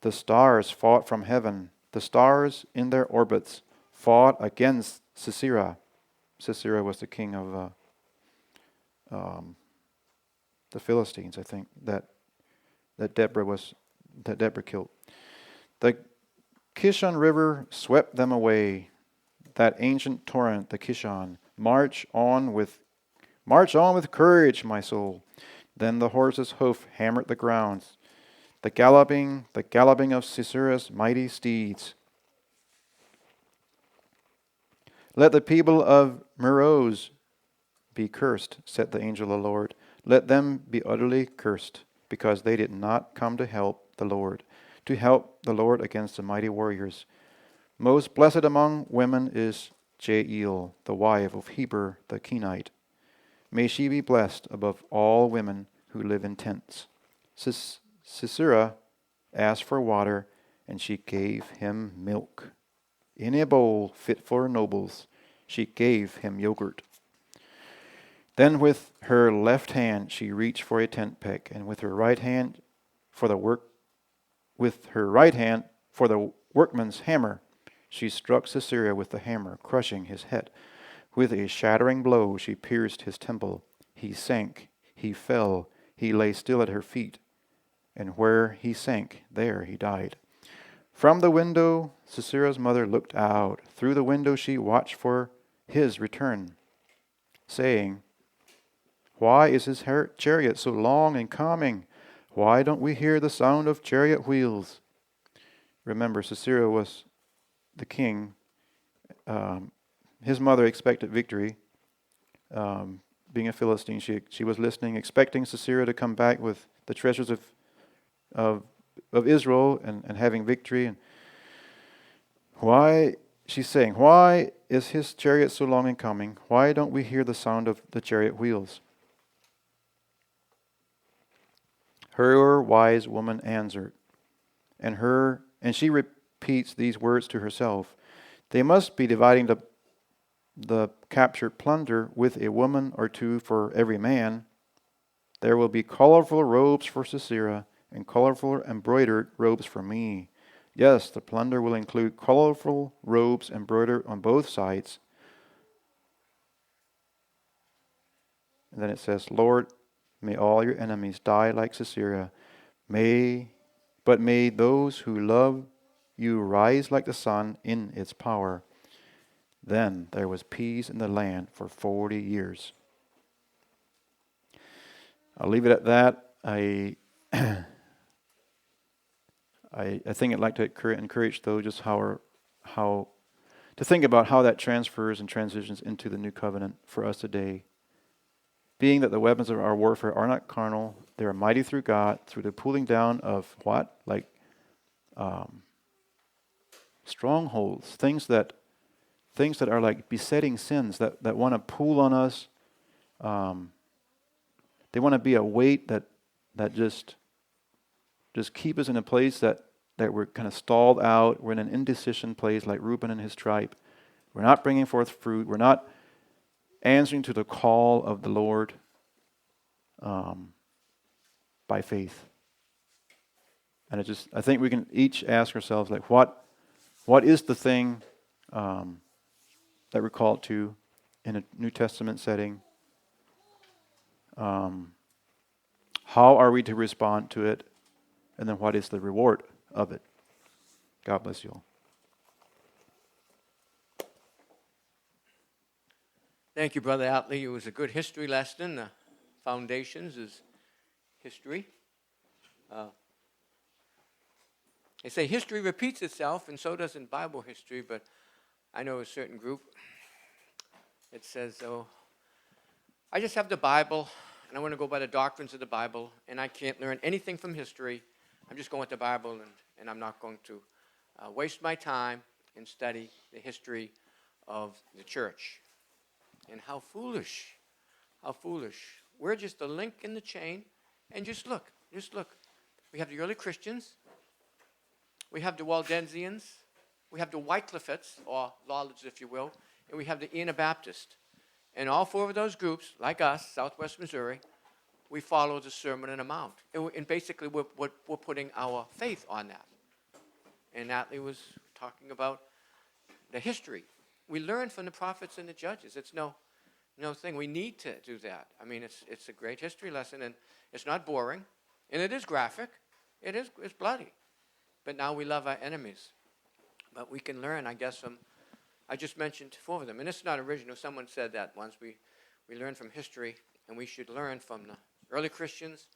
A: The stars fought from heaven. The stars in their orbits fought against Sisera. Sisera was the king of the Philistines, I think, that that Deborah killed. The Kishon River swept them away. That ancient torrent, the Kishon. March on with courage, my soul. Then the horse's hoof hammered the ground. The galloping of Sisera's mighty steeds. Let the people of Meroz be cursed, said the angel of the Lord. Let them be utterly cursed, because they did not come to help the Lord against the mighty warriors. Most blessed among women is Jael, the wife of Heber the Kenite. May she be blessed above all women who live in tents. Sisera asked for water, and she gave him milk. In a bowl fit for nobles, she gave him yogurt. Then with her left hand she reached for a tent peg, and with her right hand for the workman's hammer, she struck Sisera with the hammer, crushing his head. With a shattering blow she pierced his temple. He sank, he fell, he lay still at her feet, and where he sank, there he died. From the window, Sisera's mother looked out. Through the window she watched for his return, saying, "Why is his chariot so long in coming? Why don't we hear the sound of chariot wheels?" Remember, Sisera was the king. His mother expected victory. Being a Philistine, she was listening, expecting Sisera to come back with the treasures of Israel and having victory. And she's saying, why is his chariot so long in coming? Why don't we hear the sound of the chariot wheels? Her wise woman answered, and she repeats these words to herself. They must be dividing the captured plunder with a woman or two for every man. There will be colorful robes for Sisera and colorful embroidered robes for me. Yes, the plunder will include colorful robes embroidered on both sides. And then it says, Lord, may all your enemies die like Sisera. But may those who love you rise like the sun in its power. Then there was peace in the land for 40 years. I'll leave it at that. I think I'd like to encourage though just how to think about how that transfers and transitions into the new covenant for us today. Being that the weapons of our warfare are not carnal, they are mighty through God, through the pulling down of what? Like strongholds, things that are like besetting sins that want to pull on us. They want to be a weight that just keep us in a place that we're kind of stalled out. We're in an indecision place like Reuben and his tribe. We're not bringing forth fruit. We're not answering to the call of the Lord by faith. And I think we can each ask ourselves, like, what is the thing that we're called to in a New Testament setting? How are we to respond to it? And then what is the reward of it? God bless you all.
B: Thank you, Brother Atlee. It was a good history lesson. The foundations is history. They say history repeats itself, and so does in Bible history, but I know a certain group that says, oh, I just have the Bible, and I want to go by the doctrines of the Bible, and I can't learn anything from history. I'm just going with the Bible, and I'm not going to waste my time and study the history of the church. And how foolish, how foolish. We're just a link in the chain, and just look. We have the early Christians, we have the Waldensians, we have the Wyclifites, or Lollards, if you will, and we have the Anabaptists. And all four of those groups, like us, Southwest Missouri, we follow the Sermon on the Mount. And basically, we're putting our faith on that. And Atlee was talking about the history. We learn from the prophets and the judges. It's no thing. We need to do that. I mean, it's a great history lesson, and it's not boring, and it is graphic. It's bloody. But now we love our enemies. But we can learn, I guess, from, I just mentioned 4 of them. And it's not original. Someone said that once. We learn from history, and we should learn from the early Christians,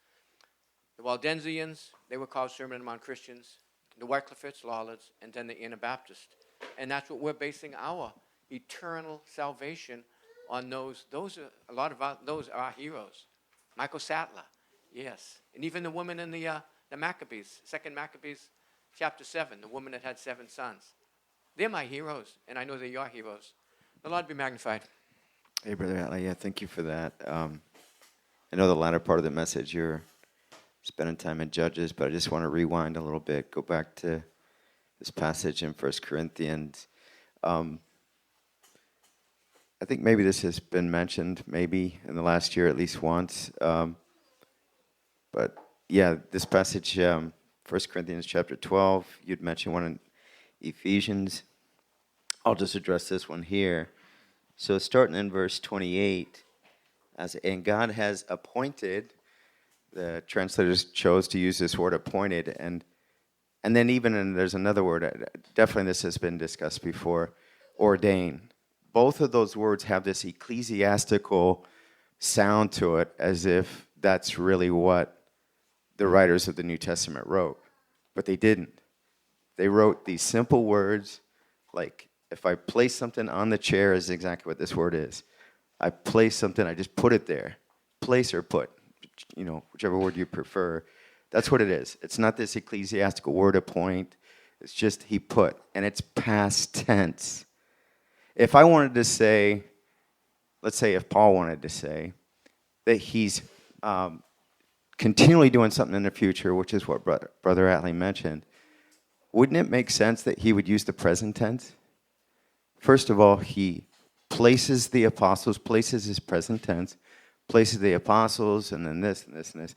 B: the Waldensians, they were called Sermon on the Mount Christians, the Wycliffites, Lollards, and then the Anabaptists. And that's what we're basing our eternal salvation on. Those are a lot of those are our heroes. Michael Sattler, yes. And even the woman in the Maccabees, 2nd Maccabees, chapter 7, the woman that had 7 sons. They're my heroes, and I know they're your heroes. The Lord be magnified.
C: Hey, Brother Atlee, yeah, thank you for that. I know the latter part of the message, you're spending time in Judges, but I just want to rewind a little bit, go back to this passage in 1 Corinthians. I think maybe this has been mentioned maybe in the last year at least once. But yeah, this passage, 1 Corinthians chapter 12, you'd mentioned one in Ephesians. I'll just address this one here. So starting in verse 28, and God has appointed, the translators chose to use this word appointed, and then even there's another word, definitely this has been discussed before, ordain. Both of those words have this ecclesiastical sound to it, as if that's really what the writers of the New Testament wrote. But they didn't. They wrote these simple words, like, if I place something on the chair is exactly what this word is. I place something, I just put it there. Place or put, whichever word you prefer. That's what it is. It's not this ecclesiastical word appoint. It's just he put, and it's past tense. If I wanted to say, let's say if Paul wanted to say that he's continually doing something in the future, which is what Brother Atlee mentioned, wouldn't it make sense that he would use the present tense? First of all, he places the apostles, places his present tense, places the apostles, and then this and this and this.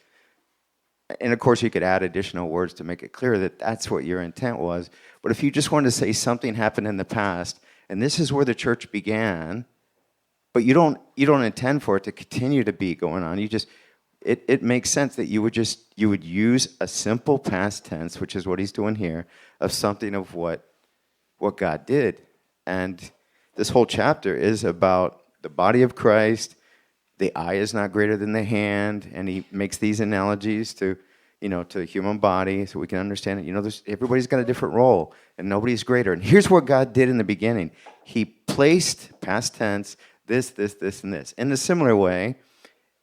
C: And of course, you could add additional words to make it clear that that's what your intent was. But if you just wanted to say something happened in the past, and this is where the church began, but you don't intend for it to continue to be going on. You just it makes sense that you would use a simple past tense, which is what he's doing here, of something of what God did. And this whole chapter is about the body of Christ. The eye is not greater than the hand, and he makes these analogies to the human body, so we can understand it. Everybody's got a different role, and nobody's greater. And here's what God did in the beginning: he placed past tense this, and this. In a similar way,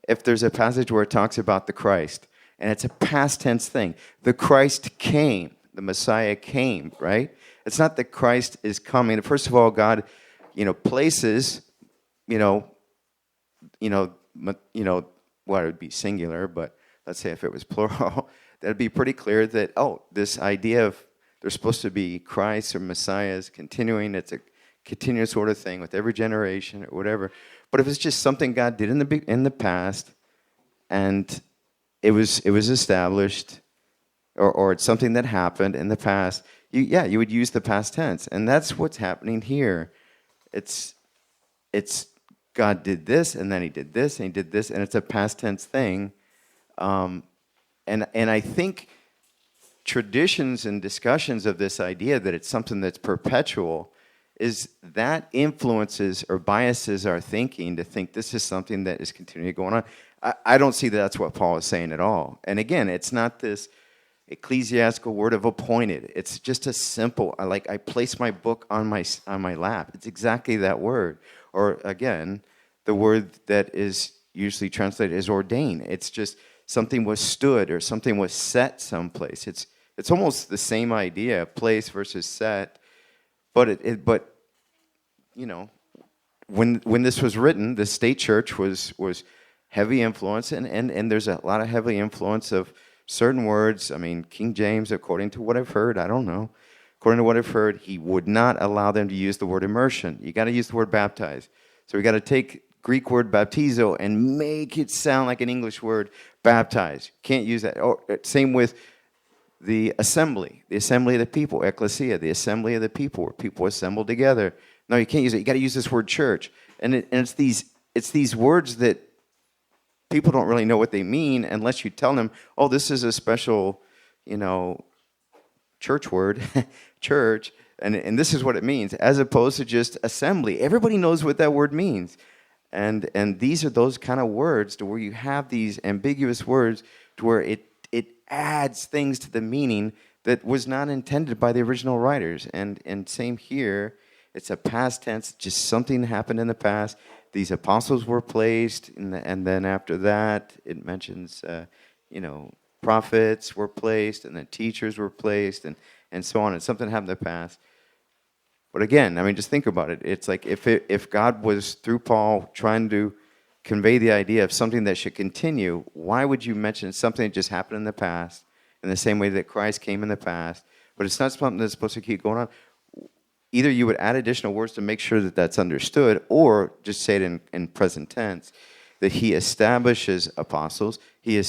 C: if there's a passage where it talks about the Christ, and it's a past tense thing, the Christ came, the Messiah came, right? It's not that Christ is coming. First of all, God, places, well, it would be singular, but let's say if it was plural, that'd be pretty clear that, this idea of there's supposed to be Christ or Messiahs continuing, it's a continuous sort of thing with every generation or whatever. But if it's just something God did in the past, and it was established, or it's something that happened in the past, you would use the past tense, and that's what's happening here. It's God did this, and then he did this, and he did this, and it's a past tense thing. And I think traditions and discussions of this idea that it's something that's perpetual is that influences or biases our thinking to think this is something that is continually going on. I don't see that's what Paul is saying at all. And again, it's not this ecclesiastical word of appointed. It's just a simple, I place my book on my lap. It's exactly that word. Or again, the word that is usually translated as ordained. It's just something was stood or something was set someplace. It's almost the same idea, place versus set. But when this was written, the state church was heavy influence, and there's a lot of heavy influence of certain words. I mean, King James, according to what I've heard, I don't know. According to what I've heard, he would not allow them to use the word immersion. You got to use the word baptize. So we got to take Greek word baptizo and make it sound like an English word, baptize. Can't use that. Same with the assembly of the people, ecclesia, the assembly of the people, where people assemble together. No, you can't use it. You got to use this word church. And it's these words that people don't really know what they mean unless you tell them, this is a special you know, church word, church, and this is what it means, as opposed to just assembly. Everybody knows what that word means. And these are those kind of words to where you have these ambiguous words to where it adds things to the meaning that was not intended by the original writers. And same here, it's a past tense, just something happened in the past. These apostles were placed, and then after that, it mentions, prophets were placed, and then teachers were placed, and so on. And something happened in the past. But again, I mean, just think about it. It's like if God was, through Paul, trying to convey the idea of something that should continue, why would you mention something that just happened in the past in the same way that Christ came in the past, but it's not something that's supposed to keep going on? Either you would add additional words to make sure that that's understood, or just say it in present tense, that he establishes apostles, he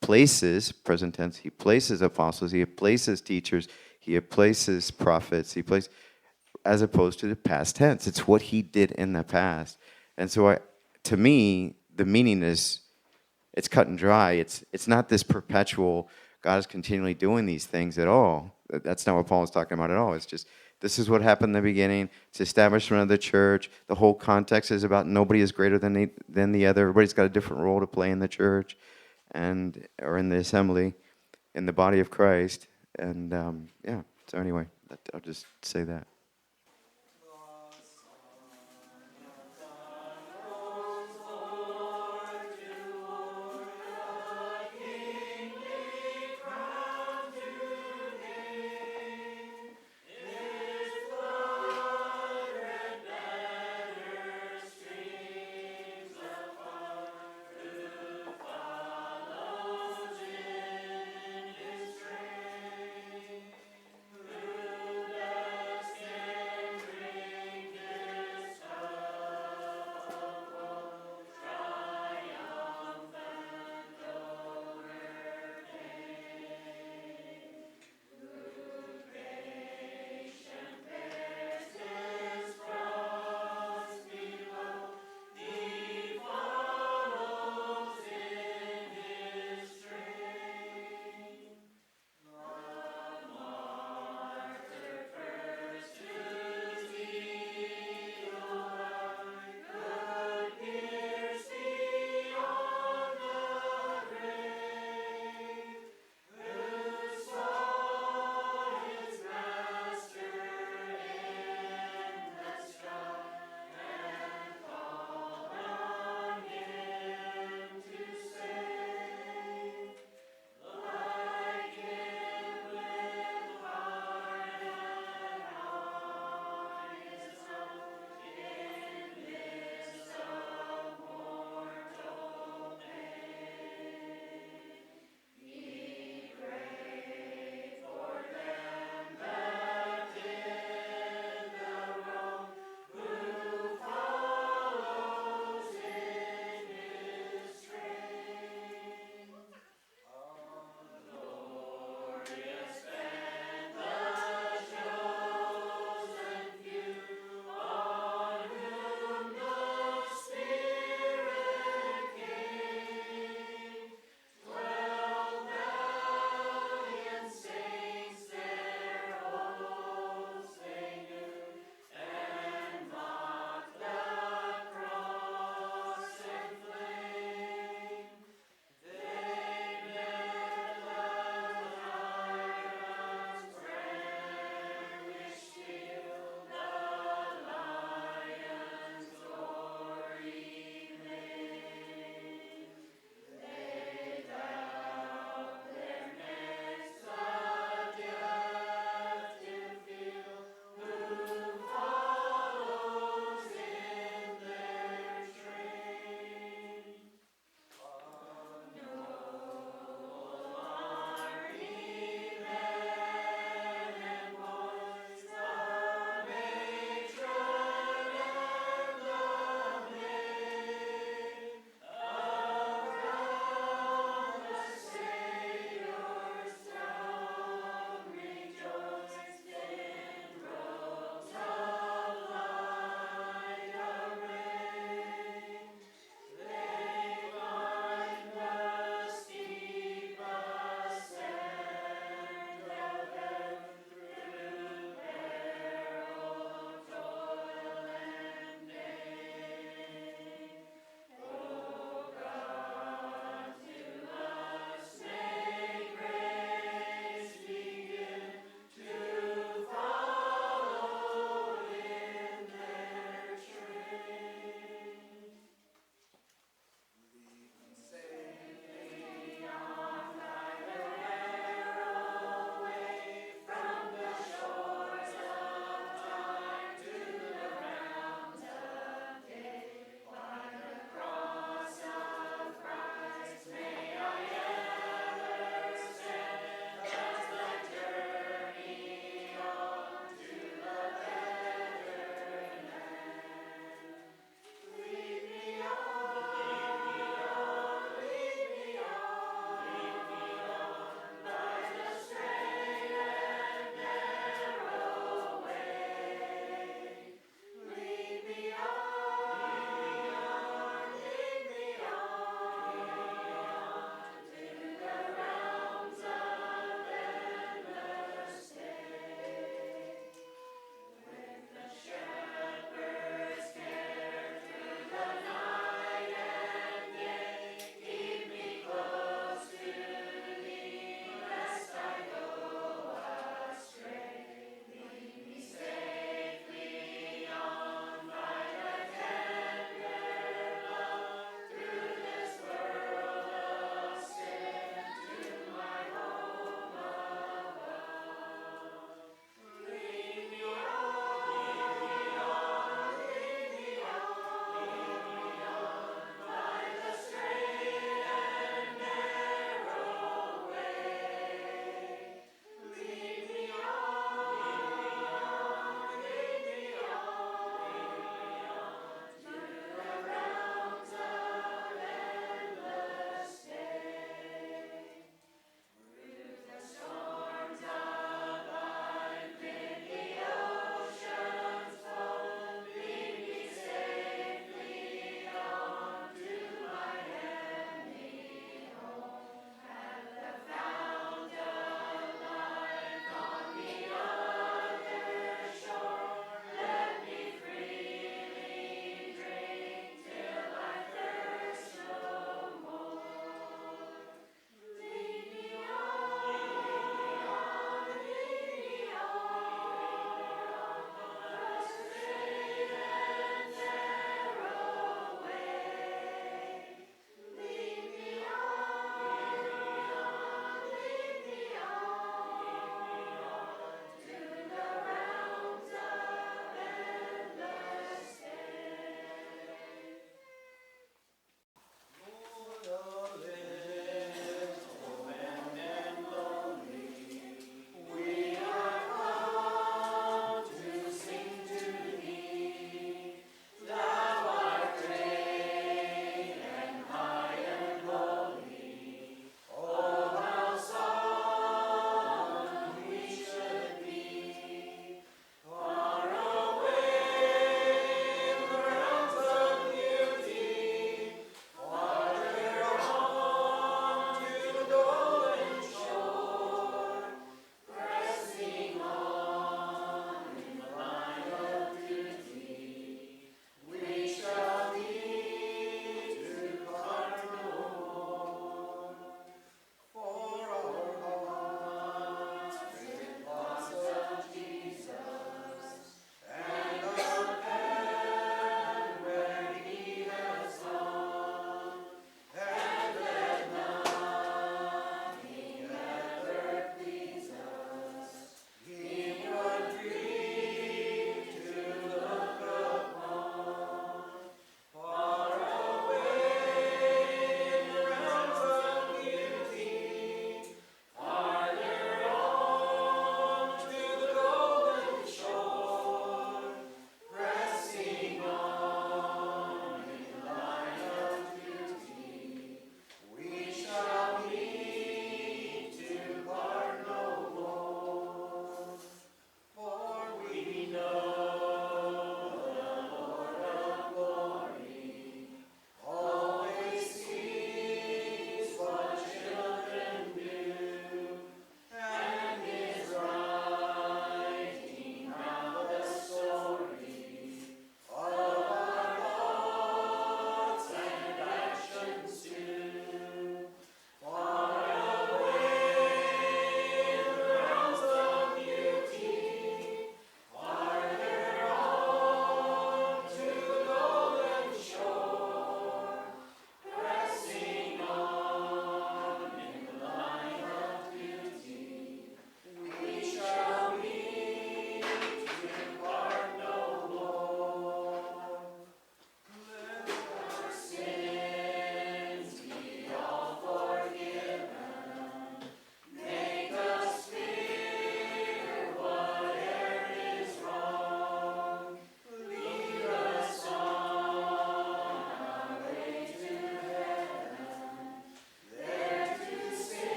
C: places, present tense, he places apostles, he places teachers, he places prophets, as opposed to the past tense. It's what he did in the past. And so to me, the meaning is, it's cut and dry. It's not this perpetual, God is continually doing these things at all. That's not what Paul is talking about at all. It's just, this is what happened in the beginning. It's establishment of the church. The whole context is about nobody is greater than the other. Everybody's got a different role to play in the church or in the assembly, in the body of Christ. And so anyway, I'll just say that.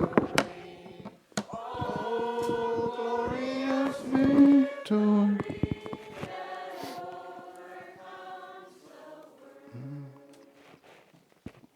A: Yes.